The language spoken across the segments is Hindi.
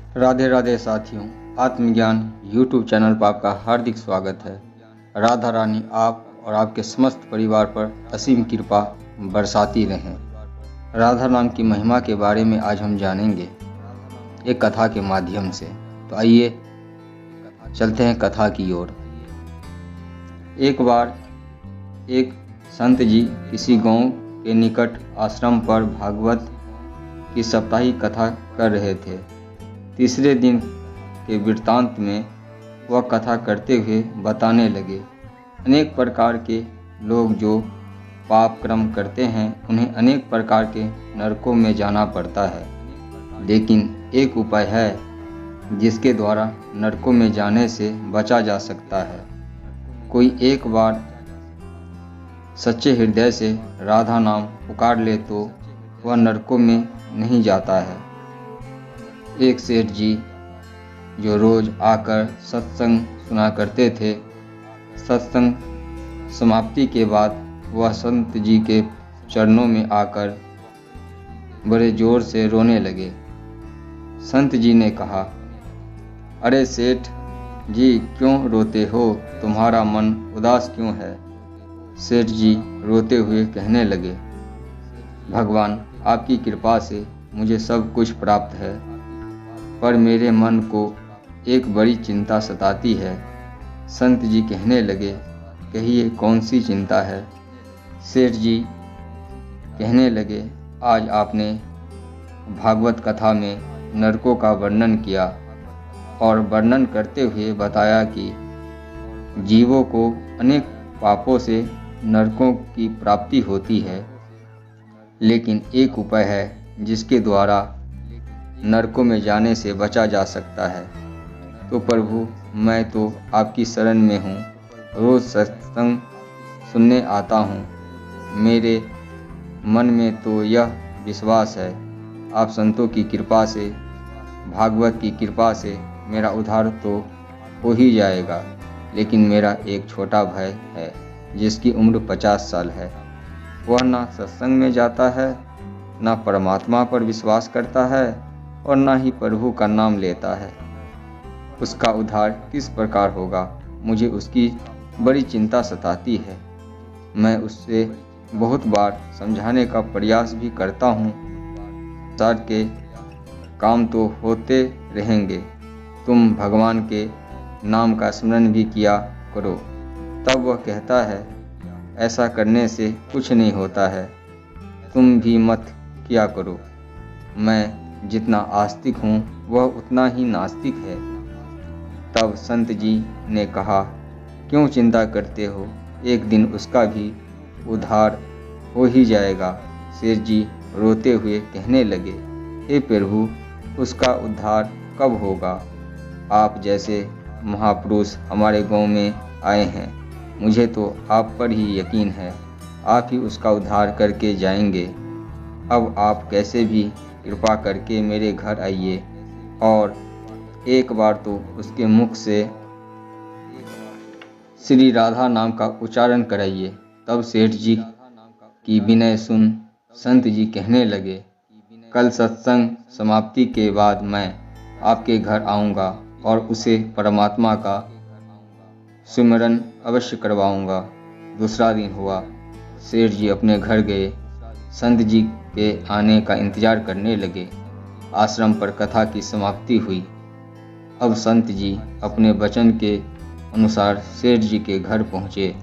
राधे राधे साथियों, आत्मज्ञान यूट्यूब चैनल पर आपका हार्दिक स्वागत है। राधा रानी आप और आपके समस्त परिवार पर असीम कृपा बरसाती रहें। राधा नाम की महिमा के बारे में आज हम जानेंगे एक कथा के माध्यम से। तो आइए चलते हैं कथा की ओर। एक बार एक संत जी किसी गांव के निकट आश्रम पर भागवत की साप्ताहिक कथा कर रहे थे। तीसरे दिन के वृत्तांत में वह कथा करते हुए बताने लगे, अनेक प्रकार के लोग जो पाप कर्म करते हैं उन्हें अनेक प्रकार के नरकों में जाना पड़ता है, लेकिन एक उपाय है जिसके द्वारा नरकों में जाने से बचा जा सकता है। कोई एक बार सच्चे हृदय से राधा नाम पुकार ले तो वह नरकों में नहीं जाता है। एक सेठ जी जो रोज आकर सत्संग सुना करते थे, सत्संग समाप्ति के बाद वह संत जी के चरणों में आकर बड़े जोर से रोने लगे। संत जी ने कहा, अरे सेठ जी क्यों रोते हो, तुम्हारा मन उदास क्यों है? सेठ जी रोते हुए कहने लगे, भगवान आपकी कृपा से मुझे सब कुछ प्राप्त है, पर मेरे मन को एक बड़ी चिंता सताती है। संत जी कहने लगे, कहिए कौन सी चिंता है? सेठ जी कहने लगे, आज आपने भागवत कथा में नरकों का वर्णन किया और वर्णन करते हुए बताया कि जीवों को अनेक पापों से नरकों की प्राप्ति होती है, लेकिन एक उपाय है जिसके द्वारा नरकों में जाने से बचा जा सकता है। तो प्रभु मैं तो आपकी शरण में हूँ, रोज़ सत्संग सुनने आता हूँ। मेरे मन में तो यह विश्वास है आप संतों की कृपा से, भागवत की कृपा से मेरा उद्धार तो हो ही जाएगा, लेकिन मेरा एक छोटा भाई है जिसकी उम्र 50 साल है। वह ना सत्संग में जाता है, ना परमात्मा पर विश्वास करता है और ना ही प्रभु का नाम लेता है। उसका उद्धार किस प्रकार होगा? मुझे उसकी बड़ी चिंता सताती है। मैं उससे बहुत बार समझाने का प्रयास भी करता हूँ। संसार के काम तो होते रहेंगे, तुम भगवान के नाम का स्मरण भी किया करो। तब वह कहता है, ऐसा करने से कुछ नहीं होता है, तुम भी मत किया करो। मैं जितना आस्तिक हूँ वह उतना ही नास्तिक है। तब संत जी ने कहा, क्यों चिंता करते हो, एक दिन उसका भी उद्धार हो ही जाएगा। शेर जी रोते हुए कहने लगे, हे प्रभु उसका उद्धार कब होगा? आप जैसे महापुरुष हमारे गांव में आए हैं, मुझे तो आप पर ही यकीन है, आप ही उसका उद्धार करके जाएंगे। अब आप कैसे भी कृपा करके मेरे घर आइए और एक बार तो उसके मुख से श्री राधा नाम का उच्चारण कराइए। तब सेठ जी की विनय सुन संत जी कहने लगे, कल सत्संग समाप्ति के बाद मैं आपके घर आऊँगा और उसे परमात्मा का सुमिरन अवश्य करवाऊँगा। दूसरा दिन हुआ, सेठ जी अपने घर गए, संत जी के आने का इंतजार करने लगे। आश्रम पर कथा की समाप्ति हुई। अब संत जी अपने वचन के अनुसार सेठ जी के घर पहुँचे।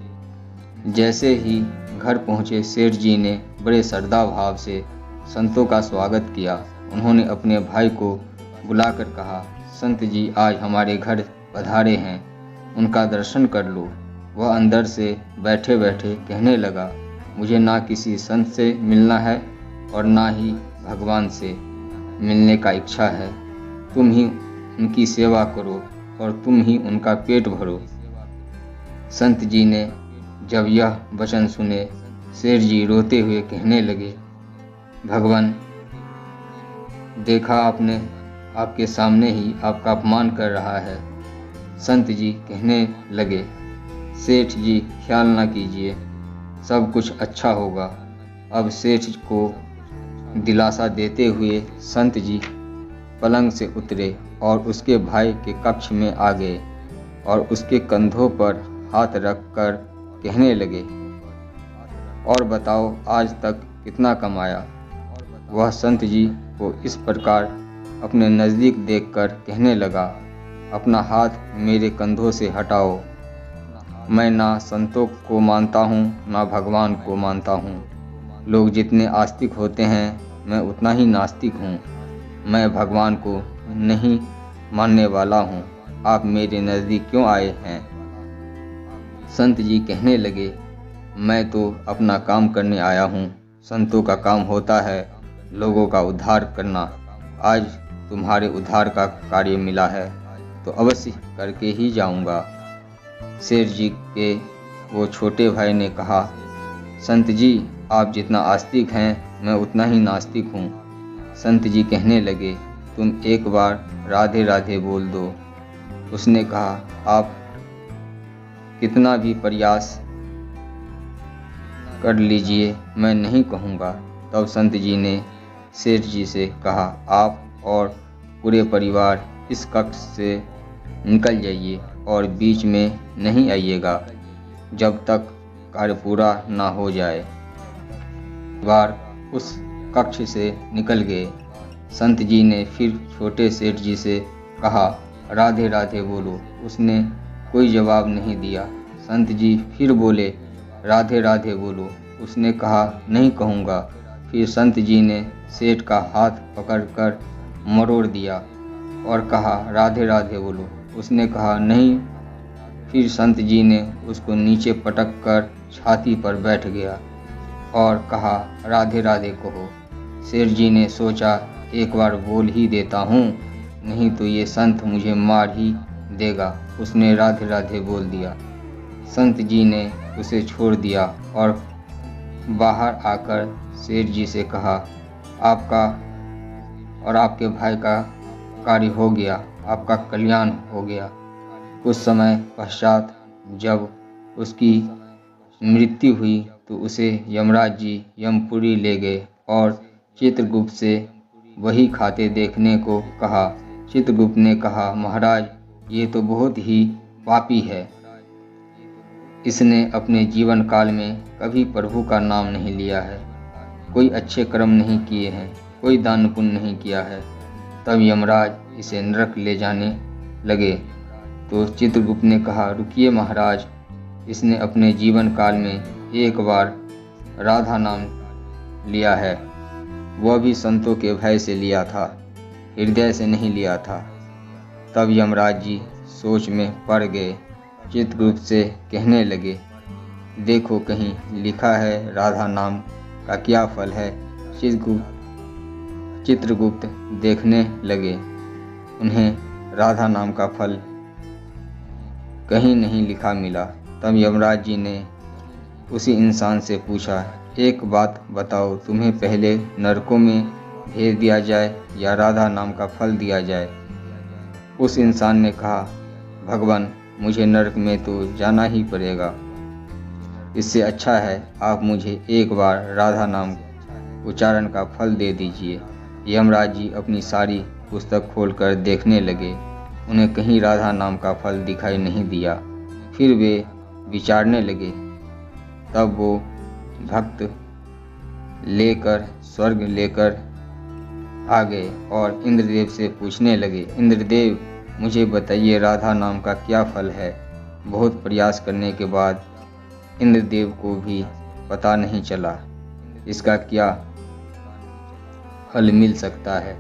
जैसे ही घर पहुँचे, सेठ जी ने बड़े श्रद्धा भाव से संतों का स्वागत किया। उन्होंने अपने भाई को बुलाकर कहा, संत जी आज हमारे घर पधारे हैं, उनका दर्शन कर लो। वह अंदर से बैठे बैठे कहने लगा, मुझे ना किसी संत से मिलना है और ना ही भगवान से मिलने का इच्छा है। तुम ही उनकी सेवा करो और तुम ही उनका पेट भरो। संत जी ने जब यह वचन सुने, शेर जी रोते हुए कहने लगे, भगवान देखा आपने, आपके सामने ही आपका अपमान कर रहा है। संत जी कहने लगे, सेठ जी ख्याल ना कीजिए, सब कुछ अच्छा होगा। अब सेठ को दिलासा देते हुए संत जी पलंग से उतरे और उसके भाई के कक्ष में आ गए और उसके कंधों पर हाथ रखकर कहने लगे, और बताओ आज तक कितना कमाया। वह संत जी को इस प्रकार अपने नज़दीक देखकर कहने लगा, अपना हाथ मेरे कंधों से हटाओ। मैं ना संतों को मानता हूँ ना भगवान को मानता हूँ। लोग जितने आस्तिक होते हैं मैं उतना ही नास्तिक हूँ। मैं भगवान को नहीं मानने वाला हूँ। आप मेरे नज़दीक क्यों आए हैं? संत जी कहने लगे, मैं तो अपना काम करने आया हूँ। संतों का काम होता है लोगों का उद्धार करना। आज तुम्हारे उद्धार का कार्य मिला है तो अवश्य करके ही जाऊँगा। शेर जी के वो छोटे भाई ने कहा, संत जी आप जितना आस्तिक हैं मैं उतना ही नास्तिक हूँ। संत जी कहने लगे, तुम एक बार राधे राधे बोल दो। उसने कहा, आप कितना भी प्रयास कर लीजिए मैं नहीं कहूँगा। तब संत जी ने शेर जी से कहा, आप और पूरे परिवार इस कक्ष से निकल जाइए और बीच में नहीं आइएगा जब तक कार्य पूरा ना हो जाए। परिवार उस कक्ष से निकल गए। संत जी ने फिर छोटे सेठ जी से कहा, राधे राधे बोलो। उसने कोई जवाब नहीं दिया। संत जी फिर बोले, राधे राधे बोलो। उसने कहा, नहीं कहूँगा। फिर संत जी ने सेठ का हाथ पकड़कर मरोड़ दिया और कहा, राधे राधे बोलो। उसने कहा, नहीं। फिर संत जी ने उसको नीचे पटक कर छाती पर बैठ गया और कहा, राधे राधे कहो। शेर जी ने सोचा, एक बार बोल ही देता हूँ, नहीं तो ये संत मुझे मार ही देगा। उसने राधे राधे बोल दिया। संत जी ने उसे छोड़ दिया और बाहर आकर शेर जी से कहा, आपका और आपके भाई का कार्य हो गया, आपका कल्याण हो गया। कुछ समय पश्चात जब उसकी मृत्यु हुई तो उसे यमराज जी यमपुरी ले गए और चित्रगुप्त से वही खाते देखने को कहा। चित्रगुप्त ने कहा, महाराज ये तो बहुत ही पापी है। इसने अपने जीवन काल में कभी प्रभु का नाम नहीं लिया है, कोई अच्छे कर्म नहीं किए हैं, कोई दान पुण्य नहीं किया है। तब यमराज इसे नरक ले जाने लगे तो चित्रगुप्त ने कहा, रुकिए महाराज, इसने अपने जीवन काल में एक बार राधा नाम लिया है, वह भी संतों के भय से लिया था, हृदय से नहीं लिया था। तब यमराज जी सोच में पड़ गए। चित्रगुप्त से कहने लगे, देखो कहीं लिखा है राधा नाम का क्या फल है। चित्रगुप्त देखने लगे, उन्हें राधा नाम का फल कहीं नहीं लिखा मिला। तब यमराज जी ने उसी इंसान से पूछा, एक बात बताओ, तुम्हें पहले नरकों में भेज दिया जाए या राधा नाम का फल दिया जाए? उस इंसान ने कहा, भगवान मुझे नरक में तो जाना ही पड़ेगा। इससे अच्छा है आप मुझे एक बार राधा नाम उच्चारण का फल दे दीजिए। यमराज जी अपनी सारी पुस्तक खोलकर देखने लगे, उन्हें कहीं राधा नाम का फल दिखाई नहीं दिया। फिर वे विचारने लगे। तब वो भक्त लेकर स्वर्ग लेकर आ गए और इंद्रदेव से पूछने लगे, इंद्रदेव मुझे बताइए राधा नाम का क्या फल है? बहुत प्रयास करने के बाद इंद्रदेव को भी पता नहीं चला इसका क्या फल मिल सकता है।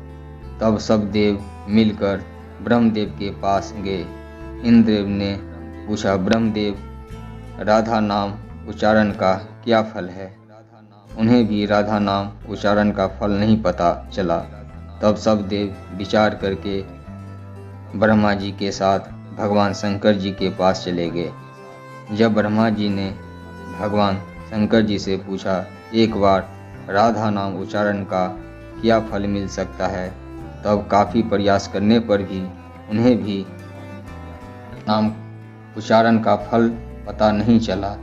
तब सब देव मिलकर ब्रह्मदेव के पास गए। इंद्रदेव ने पूछा, ब्रह्मदेव राधा नाम उच्चारण का क्या फल है? उन्हें भी राधा नाम उच्चारण का फल नहीं पता चला। तब सब देव विचार करके ब्रह्मा जी के साथ भगवान शंकर जी के पास चले गए। जब ब्रह्मा जी ने भगवान शंकर जी से पूछा, एक बार राधा नाम उच्चारण का क्या फल मिल सकता है? तब काफ़ी प्रयास करने पर भी उन्हें भी नाम उच्चारण का फल पता नहीं चला।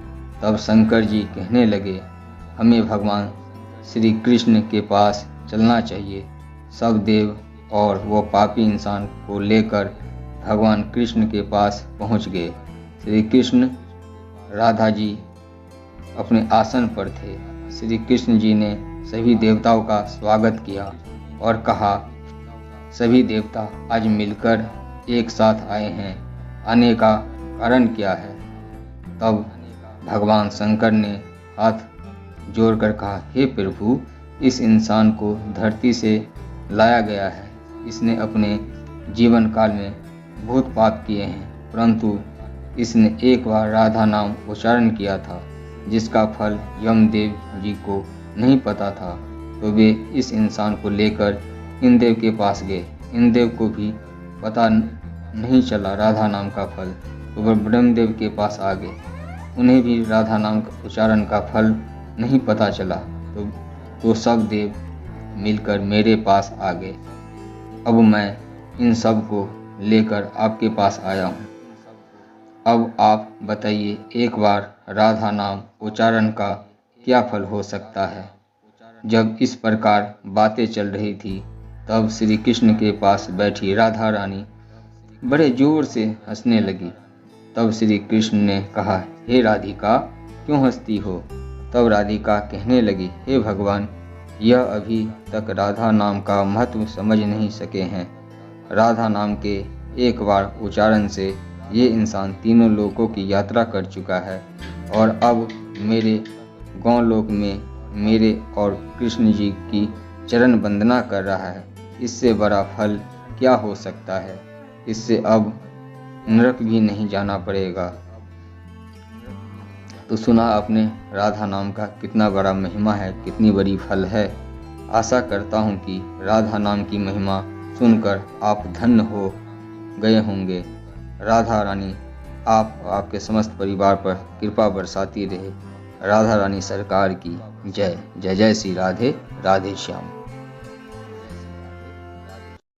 तब शंकर जी कहने लगे, हमें भगवान श्री कृष्ण के पास चलना चाहिए। सब देव और वो पापी इंसान को लेकर भगवान कृष्ण के पास पहुंच गए। श्री कृष्ण राधा जी अपने आसन पर थे। श्री कृष्ण जी ने सभी देवताओं का स्वागत किया और कहा, सभी देवता आज मिलकर एक साथ आए हैं, आने का कारण क्या है? तब भगवान शंकर ने हाथ जोड़कर कहा, हे प्रभु, इस इंसान को धरती से लाया गया है। इसने अपने जीवन काल में बहुत पाप किए हैं, परंतु इसने एक बार राधा नाम उच्चारण किया था, जिसका फल यमदेव जी को नहीं पता था। तो वे इस इंसान को लेकर इंद्रदेव के पास गए। इंद्रदेव को भी पता नहीं चला राधा नाम का फल, तो वह ब्रह्मदेव के पास आ गए। उन्हें भी राधा नाम का उच्चारण का फल नहीं पता चला। तो सब देव मिलकर मेरे पास आ गए। अब मैं इन सब को लेकर आपके पास आया हूँ। अब आप बताइए, एक बार राधा नाम उच्चारण का क्या फल हो सकता है? जब इस प्रकार बातें चल रही थी, तब श्री कृष्ण के पास बैठी राधा रानी बड़े जोर से हंसने लगी। तब श्री कृष्ण ने कहा, हे राधिका, क्यों हंसती हो? तब राधिका कहने लगी, हे भगवान, यह अभी तक राधा नाम का महत्व समझ नहीं सके हैं। राधा नाम के एक बार उच्चारण से ये इंसान तीनों लोकों की यात्रा कर चुका है और अब मेरे गौ लोक में मेरे और कृष्ण जी की चरण वंदना कर रहा है। इससे बड़ा फल क्या हो सकता है? इससे अब नरक भी नहीं जाना पड़ेगा। तो सुना आपने राधा नाम का कितना बड़ा महिमा है, कितनी बड़ी फल है। आशा करता हूँ कि राधा नाम की महिमा सुनकर आप धन्य हो गए होंगे। राधा रानी आप आपके समस्त परिवार पर कृपा बरसाती रहे। राधा रानी सरकार की जय। जय जय श्री राधे, राधे श्याम।